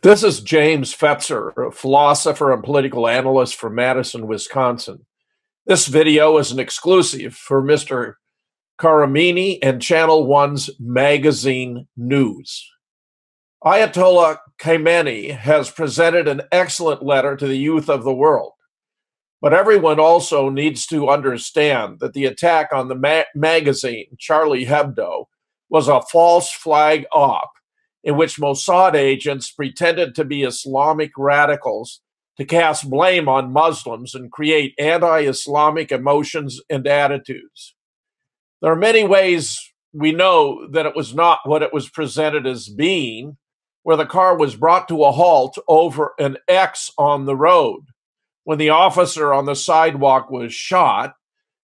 This is James Fetzer, a philosopher and political analyst from Madison, Wisconsin. This video is an exclusive for Mr. Karamini and Channel One's Magazine News. Ayatollah Khamenei has presented an excellent letter to the youth of the world. But everyone also needs to understand that the attack on the magazine, Charlie Hebdo, was a false flag op in which Mossad agents pretended to be Islamic radicals to cast blame on Muslims and create anti-Islamic emotions and attitudes. There are many ways we know that it was not what it was presented as being, where the car was brought to a halt over an X on the road. When the officer on the sidewalk was shot,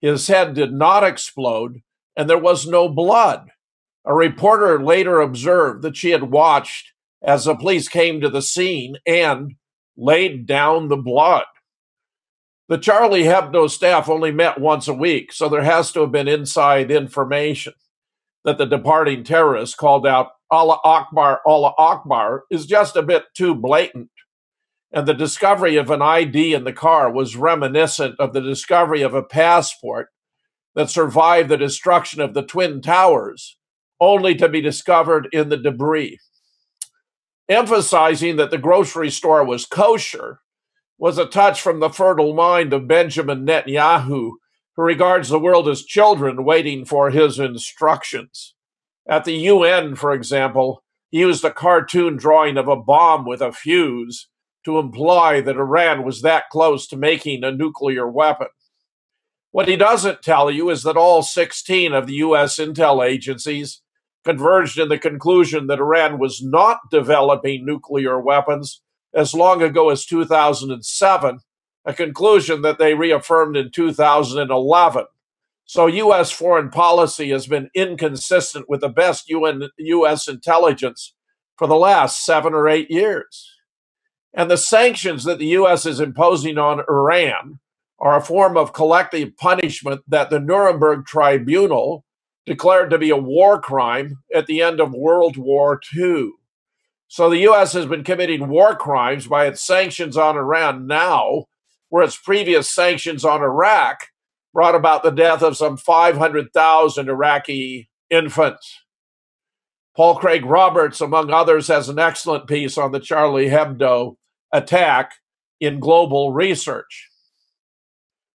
his head did not explode, and there was no blood. A reporter later observed that she had watched as the police came to the scene and laid down the blood. The Charlie Hebdo staff only met once a week, so there has to have been inside information that the departing terrorist called out Allah Akbar is just a bit too blatant. And the discovery of an ID in the car was reminiscent of the discovery of a passport that survived the destruction of the Twin Towers, only to be discovered in the debris. Emphasizing that the grocery store was kosher was a touch from the fertile mind of Benjamin Netanyahu, who regards the world as children waiting for his instructions. At the UN, for example, he used a cartoon drawing of a bomb with a fuse to imply that Iran was that close to making a nuclear weapon. What he doesn't tell you is that all 16 of the U.S. intel agencies converged in the conclusion that Iran was not developing nuclear weapons as long ago as 2007, a conclusion that they reaffirmed in 2011. So U.S. foreign policy has been inconsistent with the best U.S. intelligence for the last 7 or 8 years. And the sanctions that the U.S. is imposing on Iran are a form of collective punishment that the Nuremberg Tribunal declared to be a war crime at the end of World War II. So the U.S. has been committing war crimes by its sanctions on Iran now, where its previous sanctions on Iraq brought about the death of some 500,000 Iraqi infants. Paul Craig Roberts, among others, has an excellent piece on the Charlie Hebdo attack in Global Research.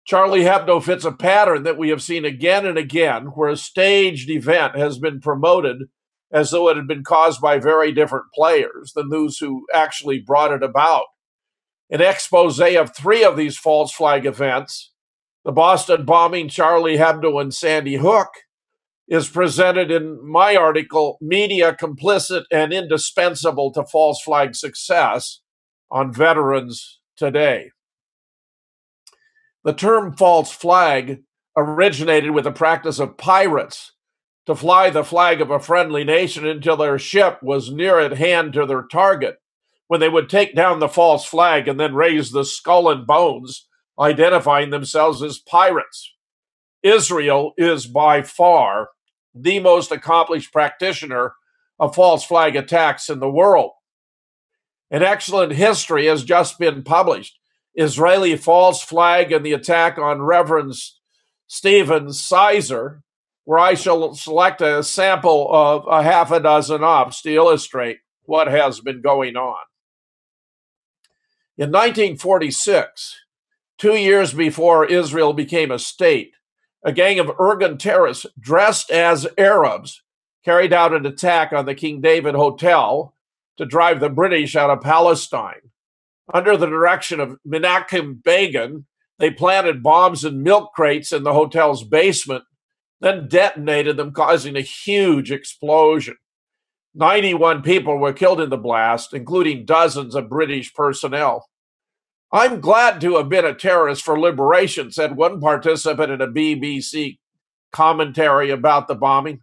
Charlie Hebdo fits a pattern that we have seen again and again, where a staged event has been promoted as though it had been caused by very different players than those who actually brought it about. An expose of 3 of these false flag events, the Boston bombing, Charlie Hebdo, and Sandy Hook, is presented in my article, Media Complicit and Indispensable to False Flag Success, on Veterans Today. The term false flag originated with the practice of pirates to fly the flag of a friendly nation until their ship was near at hand to their target, when they would take down the false flag and then raise the skull and bones, identifying themselves as pirates. Israel is by far the most accomplished practitioner of false flag attacks in the world. An excellent history has just been published, Israeli false flag and the attack on Reverend Stephen Sizer, where I shall select a sample of a half a dozen ops to illustrate what has been going on. In 1946, 2 years before Israel became a state, a gang of Irgun terrorists dressed as Arabs carried out an attack on the King David Hotel to drive the British out of Palestine. Under the direction of Menachem Begin, they planted bombs in milk crates in the hotel's basement, then detonated them, causing a huge explosion. 91 people were killed in the blast, including dozens of British personnel. I'm glad to have been a terrorist for liberation, said one participant in a BBC commentary about the bombing.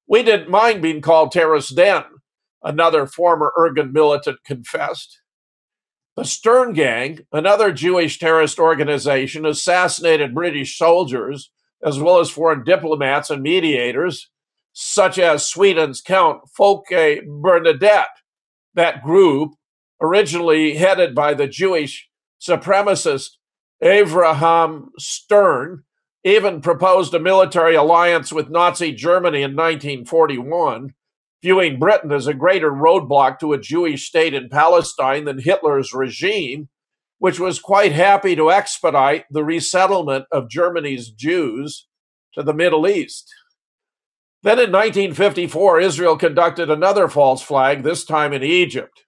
We didn't mind being called terrorists then, another former Irgun militant confessed. The Stern Gang, another Jewish terrorist organization, assassinated British soldiers as well as foreign diplomats and mediators, such as Sweden's Count Folke Bernadette. That group originally headed by the Jewish supremacist Avraham Stern, even proposed a military alliance with Nazi Germany in 1941, viewing Britain as a greater roadblock to a Jewish state in Palestine than Hitler's regime, which was quite happy to expedite the resettlement of Germany's Jews to the Middle East. Then in 1954, Israel conducted another false flag, this time in Egypt.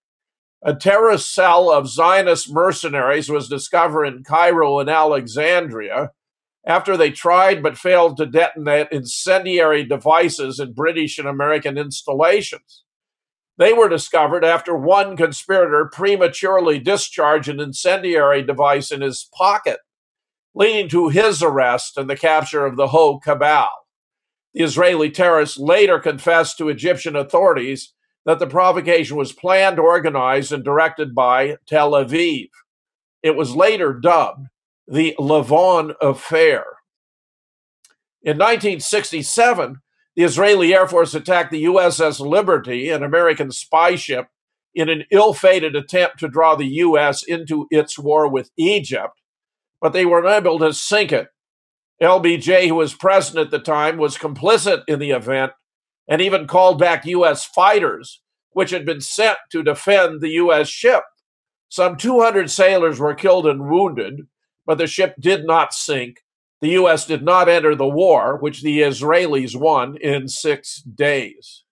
A terrorist cell of Zionist mercenaries was discovered in Cairo and Alexandria after they tried but failed to detonate incendiary devices in British and American installations. They were discovered after one conspirator prematurely discharged an incendiary device in his pocket, leading to his arrest and the capture of the whole cabal. The Israeli terrorists later confessed to Egyptian authorities that the provocation was planned, organized, and directed by Tel Aviv. It was later dubbed the Lavon Affair. In 1967, the Israeli Air Force attacked the USS Liberty, an American spy ship, in an ill-fated attempt to draw the U.S. into its war with Egypt, but they were unable to sink it. LBJ, who was president at the time, was complicit in the event and even called back U.S. fighters, which had been sent to defend the U.S. ship. Some 200 sailors were killed and wounded, but the ship did not sink. The U.S. did not enter the war, which the Israelis won in 6 days.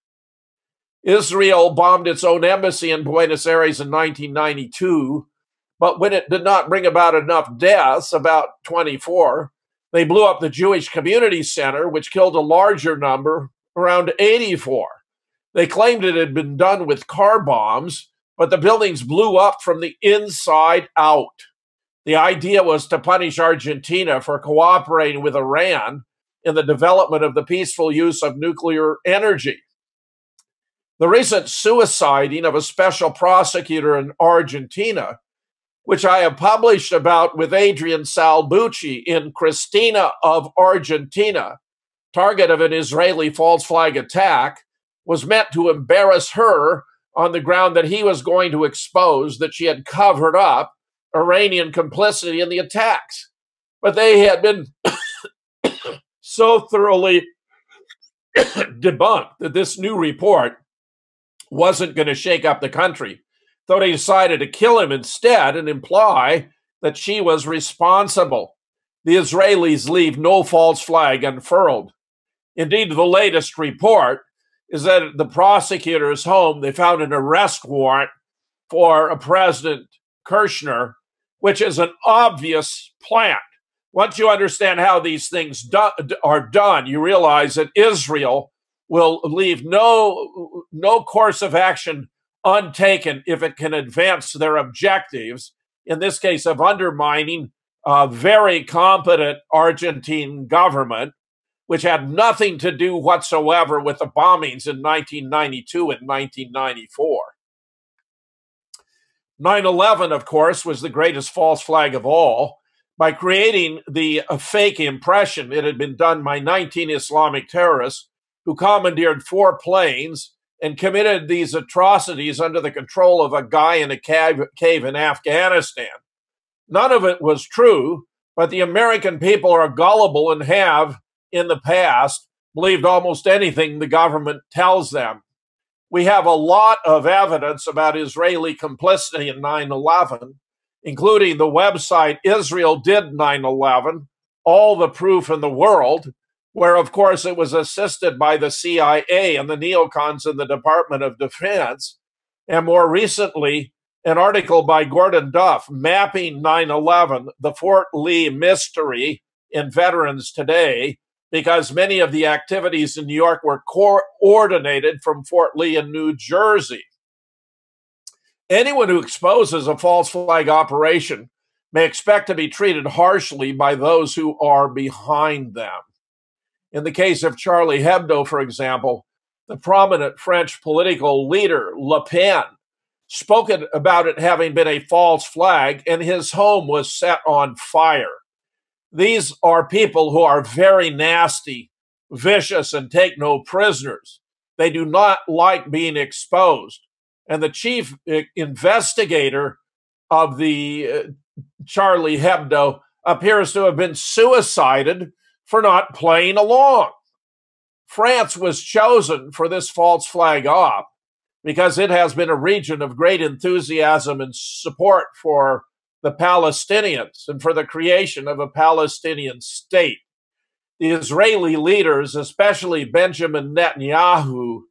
Israel bombed its own embassy in Buenos Aires in 1992, but when it did not bring about enough deaths, about 24, they blew up the Jewish Community Center, which killed a larger number, around 84. They claimed it had been done with car bombs, but the buildings blew up from the inside out. The idea was to punish Argentina for cooperating with Iran in the development of the peaceful use of nuclear energy. The recent suiciding of a special prosecutor in Argentina, which I have published about with Adrian Salbuchi in Cristina of Argentina, target of an Israeli false flag attack, was meant to embarrass her on the ground that he was going to expose that she had covered up Iranian complicity in the attacks. But they had been so thoroughly debunked that this new report wasn't going to shake up the country. So they decided to kill him instead and imply that she was responsible. The Israelis leave no false flag unfurled. Indeed, the latest report is that at the prosecutor's home, they found an arrest warrant for a President Kirchner, which is an obvious plant. Once you understand how these things are done, you realize that Israel will leave no course of action untaken if it can advance their objectives, in this case of undermining a very competent Argentine government, which had nothing to do whatsoever with the bombings in 1992 and 1994. 9/11, of course, was the greatest false flag of all. By creating the fake impression it had been done by 19 Islamic terrorists who commandeered 4 planes and committed these atrocities under the control of a guy in a cave in Afghanistan. None of it was true, but the American people are gullible and have, in the past, believed almost anything the government tells them. We have a lot of evidence about Israeli complicity in 9/11, including the website Israel Did 9/11, all the proof in the world, where, of course, it was assisted by the CIA and the neocons in the Department of Defense, and more recently, an article by Gordon Duff, Mapping 9/11, the Fort Lee Mystery in Veterans Today, because many of the activities in New York were coordinated from Fort Lee in New Jersey. Anyone who exposes a false flag operation may expect to be treated harshly by those who are behind them. In the case of Charlie Hebdo, for example, the prominent French political leader, Le Pen, spoke about it having been a false flag, and his home was set on fire. These are people who are very nasty, vicious, and take no prisoners. They do not like being exposed. and the chief investigator of the Charlie Hebdo appears to have been suicided for not playing along. France was chosen for this false flag op because it has been a region of great enthusiasm and support for the Palestinians and for the creation of a Palestinian state. The Israeli leaders, especially Benjamin Netanyahu,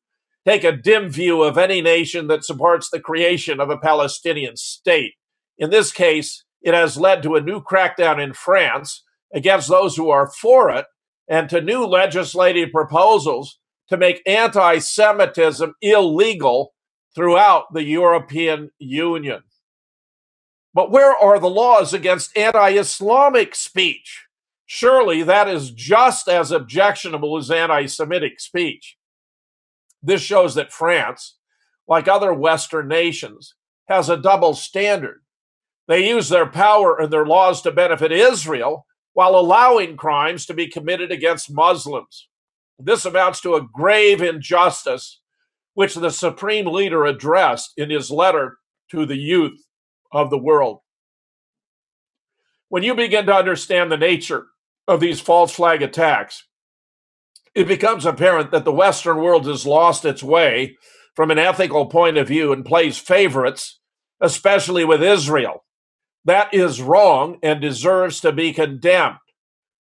take a dim view of any nation that supports the creation of a Palestinian state. In this case, it has led to a new crackdown in France against those who are for it and to new legislative proposals to make anti-Semitism illegal throughout the European Union. But where are the laws against anti-Islamic speech? Surely that is just as objectionable as anti-Semitic speech. This shows that France, like other Western nations, has a double standard. They use their power and their laws to benefit Israel while allowing crimes to be committed against Muslims. This amounts to a grave injustice, which the supreme leader addressed in his letter to the youth of the world. When you begin to understand the nature of these false flag attacks, it becomes apparent that the Western world has lost its way from an ethical point of view and plays favorites, especially with Israel. That is wrong and deserves to be condemned.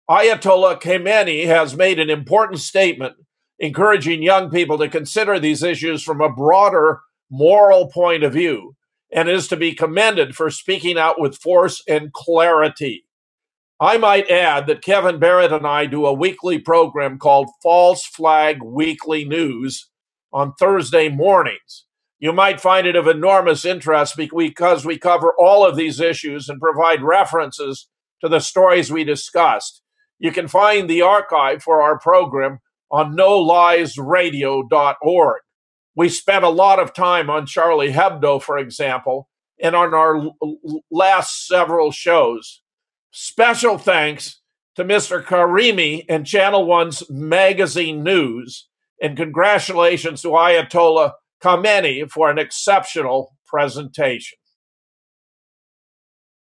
Ayatollah Khamenei has made an important statement encouraging young people to consider these issues from a broader moral point of view and is to be commended for speaking out with force and clarity. I might add that Kevin Barrett and I do a weekly program called False Flag Weekly News on Thursday mornings. You might find it of enormous interest because we cover all of these issues and provide references to the stories we discussed. You can find the archive for our program on noliesradio.org. We spent a lot of time on Charlie Hebdo, for example, and on our last several shows. Special thanks to Mr. Karimi and Channel One's Magazine News, and congratulations to Ayatollah Khamenei for an exceptional presentation.